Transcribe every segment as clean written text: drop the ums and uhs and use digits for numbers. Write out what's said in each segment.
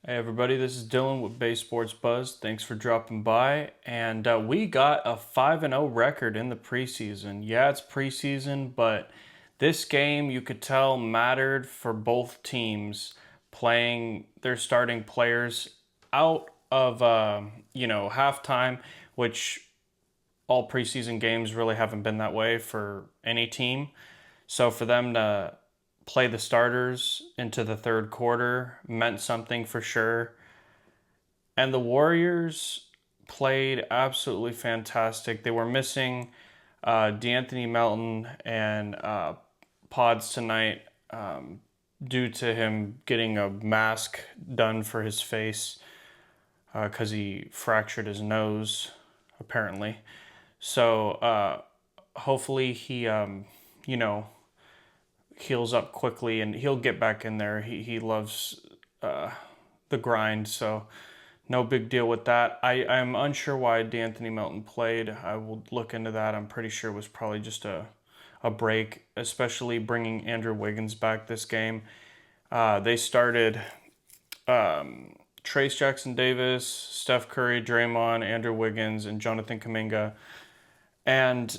Hey everybody, this is Dylan with BaySportsBuzz. Thanks for dropping by. And we got a 5-0 record in the preseason. Yeah, it's preseason, but this game you could tell mattered for both teams playing their starting players out of halftime, which all preseason games really haven't been that way for any team. So for them to play the starters into the third quarter meant something for sure. And the Warriors played absolutely fantastic. They were missing D'Anthony Melton and Pods tonight due to him getting a mask done for his face because he fractured his nose, apparently. So hopefully he, heals up quickly and he'll get back in there. He loves the grind, so no big deal with that. I'm unsure why D'Anthony Melton played. I will look into that. I'm pretty sure it was probably just a break, especially bringing Andrew Wiggins back this game. They started Trace Jackson Davis, Steph Curry, Draymond, Andrew Wiggins, and Jonathan Kuminga. And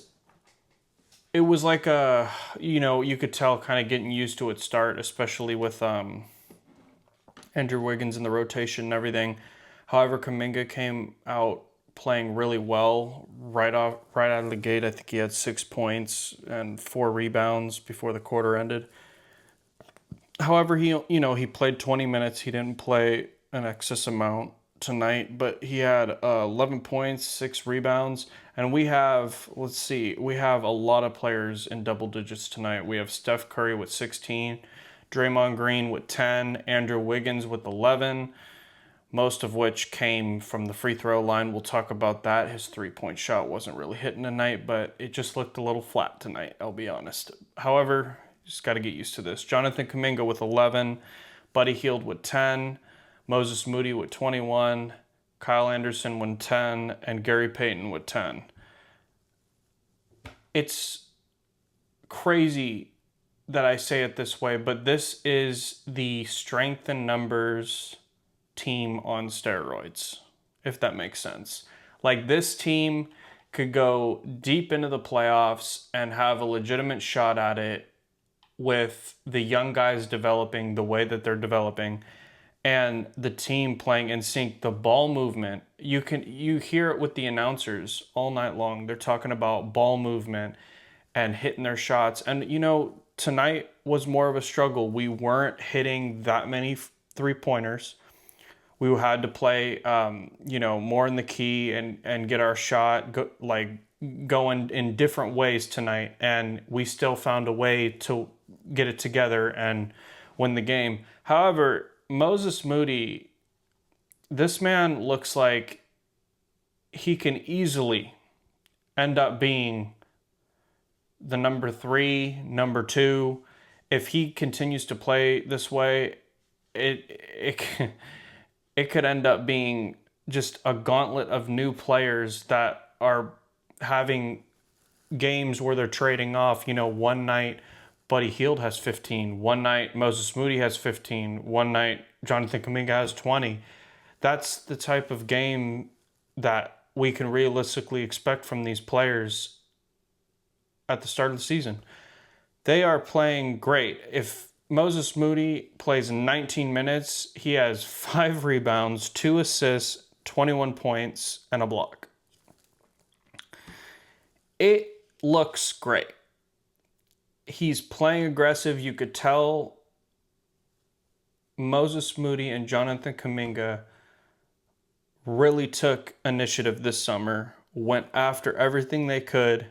it was like you could tell kind of getting used to its start, especially with Andrew Wiggins in the rotation and everything. However, Kuminga came out playing really well right out of the gate. I think he had 6 points and 4 rebounds before the quarter ended. However, he played 20 minutes. He didn't play an excess amount tonight, but he had 11 points, 6 rebounds, and we have a lot of players in double digits tonight. We have Steph Curry with 16, Draymond Green with 10, Andrew Wiggins with 11, most of which came from the free throw line. We'll talk about that. His three-point shot wasn't really hitting tonight, but it just looked a little flat tonight, I'll be honest. However, just got to get used to this. Jonathan Kuminga with 11, Buddy Hield with 10, Moses Moody with 21, Kyle Anderson with 10, and Gary Payton with 10. It's crazy that I say it this way, but this is the strength in numbers team on steroids, if that makes sense. Like, this team could go deep into the playoffs and have a legitimate shot at it with the young guys developing the way that they're developing and the team playing in sync. The ball movement, you hear it with the announcers all night long. They're talking about ball movement and hitting their shots. And tonight was more of a struggle. We weren't hitting that many three-pointers. We had to play more in the key and get our shot going in different ways tonight, and we still found a way to get it together and win the game. However, Moses Moody, this man looks like he can easily end up being the number 3, number 2. If he continues to play this way, it could end up being just a gauntlet of new players that are having games where they're trading off. One night Buddy Hield has 15, one night Moses Moody has 15, one night Jonathan Kuminga has 20. That's the type of game that we can realistically expect from these players at the start of the season. They are playing great. If Moses Moody plays 19 minutes, he has 5 rebounds, 2 assists, 21 points, and a block. It looks great. He's playing aggressive. You could tell Moses Moody and Jonathan Kuminga really took initiative this summer, went after everything they could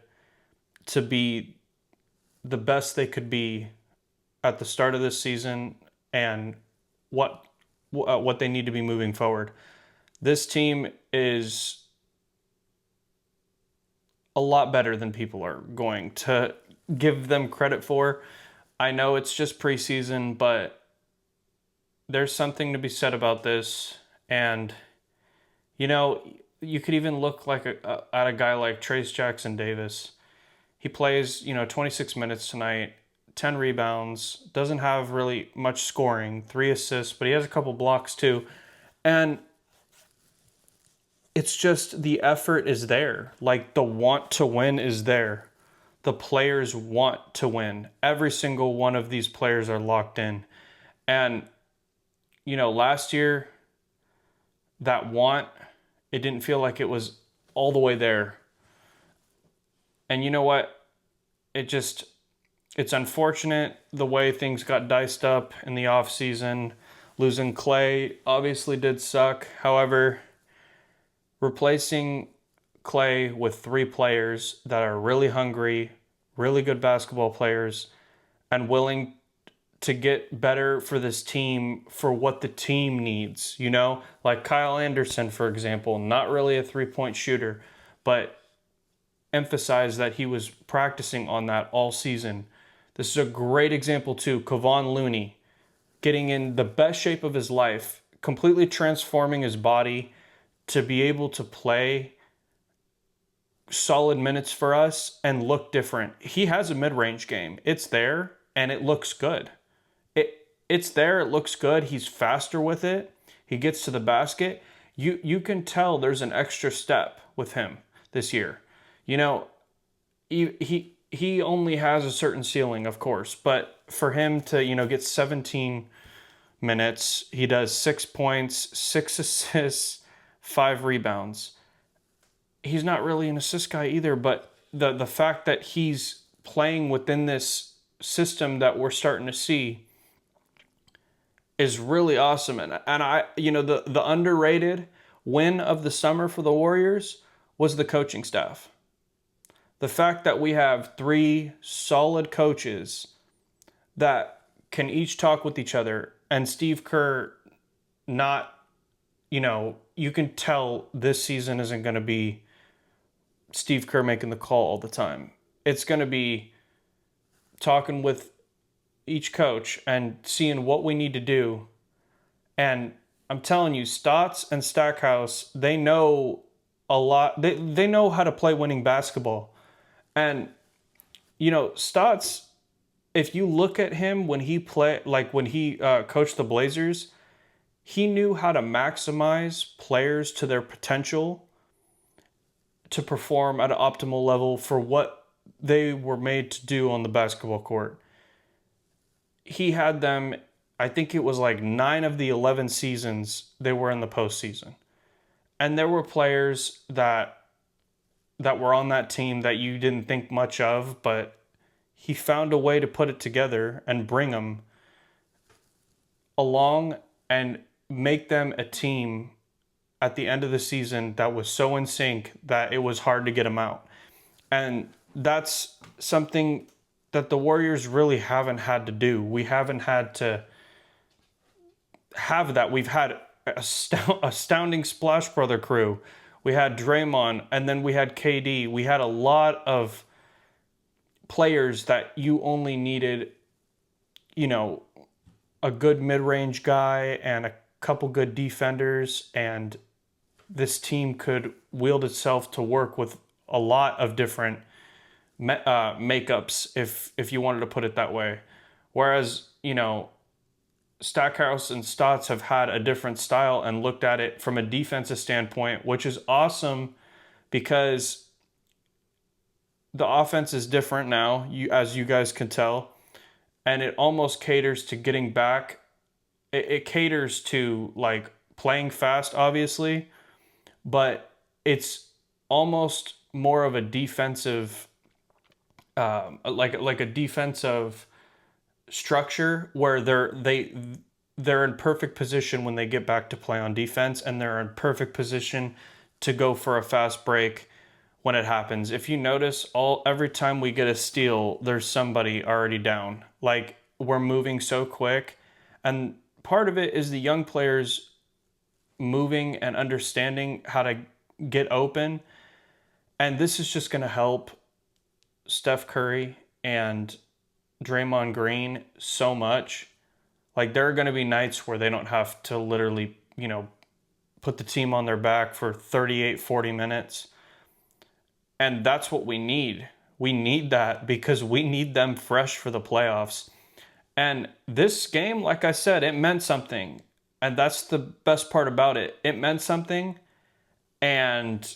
to be the best they could be at the start of this season and what they need to be moving forward. This team is a lot better than people are going to give them credit for. I know it's just preseason, but there's something to be said about this. And you could even look at a guy like Trace Jackson Davis. He plays 26 minutes tonight, 10 rebounds, doesn't have really much scoring, 3 assists, but he has a couple blocks too. And it's just the effort is there. Like the want to win is there. The players want to win. Every single one of these players are locked in. And, last year, that want, it didn't feel like it was all the way there. And you know what? It's unfortunate the way things got diced up in the offseason. Losing Clay obviously did suck. However, replacing Clay with 3 players that are really hungry, really good basketball players, and willing to get better for this team for what the team needs, Like Kyle Anderson, for example, not really a 3-point shooter, but emphasized that he was practicing on that all season. This is a great example too. Kevon Looney getting in the best shape of his life, completely transforming his body to be able to play solid minutes for us and look different. He has a mid-range game. It's there and it looks good. It's there, it looks good. He's faster with it. He gets to the basket. You can tell there's an extra step with him this year. He only has a certain ceiling, of course, but for him to, get 17 minutes, he does 6 points, 6 assists, 5 rebounds. He's not really an assist guy either, but the fact that he's playing within this system that we're starting to see is really awesome. And I, the underrated win of the summer for the Warriors was the coaching staff. The fact that we have 3 solid coaches that can each talk with each other, and Steve Kerr not, you can tell this season isn't going to be Steve Kerr making the call all the time. It's going to be talking with each coach and seeing what we need to do. And I'm telling you, Stotts and Stackhouse, they know a lot. They know how to play winning basketball. And, Stotts, if you look at him when he coached the Blazers, he knew how to maximize players to their potential to perform at an optimal level for what they were made to do on the basketball court. He had them, I think it was like 9 of the 11 seasons they were in the postseason. And there were players that were on that team that you didn't think much of, but he found a way to put it together and bring them along and make them a team at the end of the season that was so in sync that it was hard to get them out. And that's something that the Warriors really haven't had to do. We haven't had to have that. We've had astounding Splash Brother crew. We had Draymond, and then we had KD. We had a lot of players that you only needed, a good mid-range guy and a couple good defenders, and this team could wield itself to work with a lot of different makeups, if you wanted to put it that way. Whereas, Stackhouse and Stotts have had a different style and looked at it from a defensive standpoint, which is awesome because the offense is different now, as you guys can tell, and it almost caters to getting back. It caters to like playing fast, obviously, but it's almost more of a defensive, like a defensive structure where they're in perfect position when they get back to play on defense, and they're in perfect position to go for a fast break when it happens. If you notice, every time we get a steal, there's somebody already down. Like, we're moving so quick, and part of it is the young players moving and understanding how to get open, and this is just going to help Steph Curry and Draymond Green so much. Like, there are going to be nights where they don't have to literally, put the team on their back for 38, 40 minutes. And that's what we need. We need that because we need them fresh for the playoffs. And this game, like I said, it meant something. And that's the best part about it. It meant something. And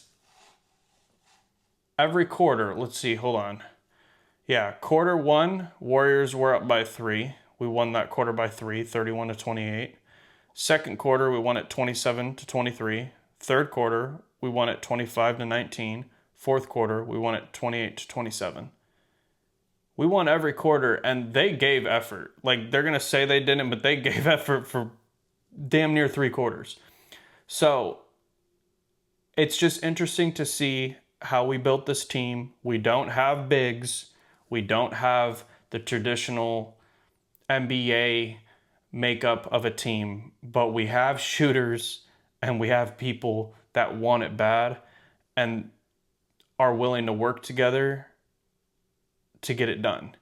every quarter, let's see, hold on. Yeah, quarter one, Warriors were up by 3. We won that quarter by 3, 31-28. Second quarter, we won at 27-23. Third quarter, we won at 25-19. Fourth quarter, we won at 28-27. We won every quarter, and they gave effort. Like, they're going to say they didn't, but they gave effort for damn near 3 quarters. So, it's just interesting to see how we built this team. We don't have bigs. We don't have the traditional NBA makeup of a team, but we have shooters and we have people that want it bad and are willing to work together to get it done.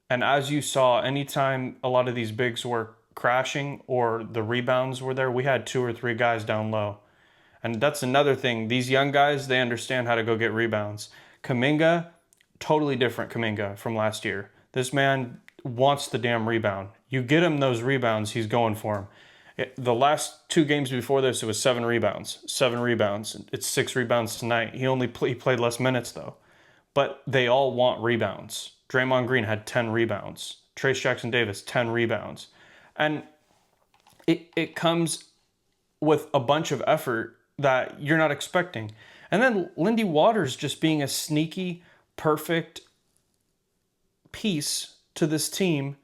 And as you saw, anytime a lot of these bigs were crashing or the rebounds were there, we had 2 or 3 guys down low. And that's another thing. These young guys, they understand how to go get rebounds. Kuminga, totally different Kuminga from last year. This man wants the damn rebound. You get him those rebounds, he's going for them. The last 2 games before this, it was 7 rebounds. 7 rebounds. It's 6 rebounds tonight. He played less minutes, though. But they all want rebounds. Draymond Green had 10 rebounds. Trayce Jackson-Davis, 10 rebounds. And it comes with a bunch of effort that you're not expecting. And then Lindy Waters just being a sneaky, perfect piece to this team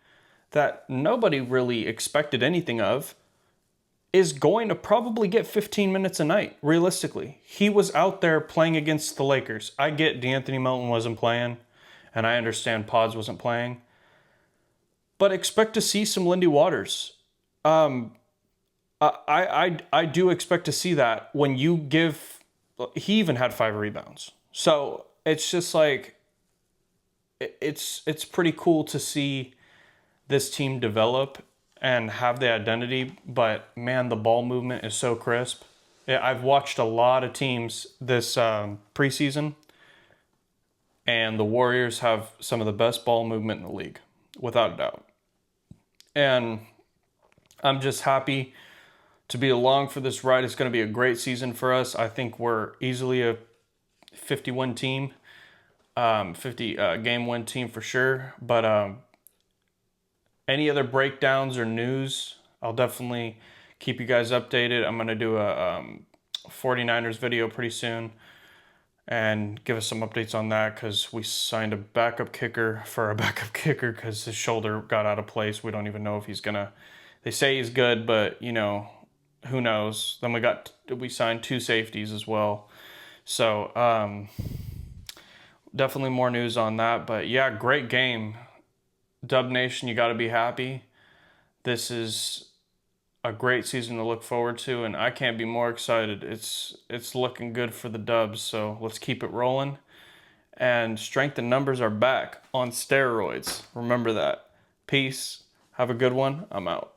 that nobody really expected anything of, is going to probably get 15 minutes a night, realistically. He was out there playing against the Lakers. I get D'Anthony Melton wasn't playing, and I understand Pods wasn't playing. But expect to see some Lindy Waters. I do expect to see that when you give... He even had 5 rebounds. So it's just like... It's pretty cool to see this team develop and have the identity, but man, the ball movement is so crisp. I've watched a lot of teams this preseason, and the Warriors have some of the best ball movement in the league, without a doubt. And I'm just happy to be along for this ride. It's going to be a great season for us. I think we're easily a 50-win team, 50 game win team for sure. But any other breakdowns or news, I'll definitely keep you guys updated. I'm going to do a 49ers video pretty soon and give us some updates on that, because we signed a backup kicker for a backup kicker because his shoulder got out of place. We don't even know if he's going to... They say he's good, but, you know, who knows? Then we signed 2 safeties as well. So definitely more news on that. But yeah, great game. Dub Nation, you got to be happy. This is a great season to look forward to, and I can't be more excited. It's looking good for the Dubs, so let's keep it rolling. And strength and numbers are back on steroids. Remember that. Peace. Have a good one. I'm out.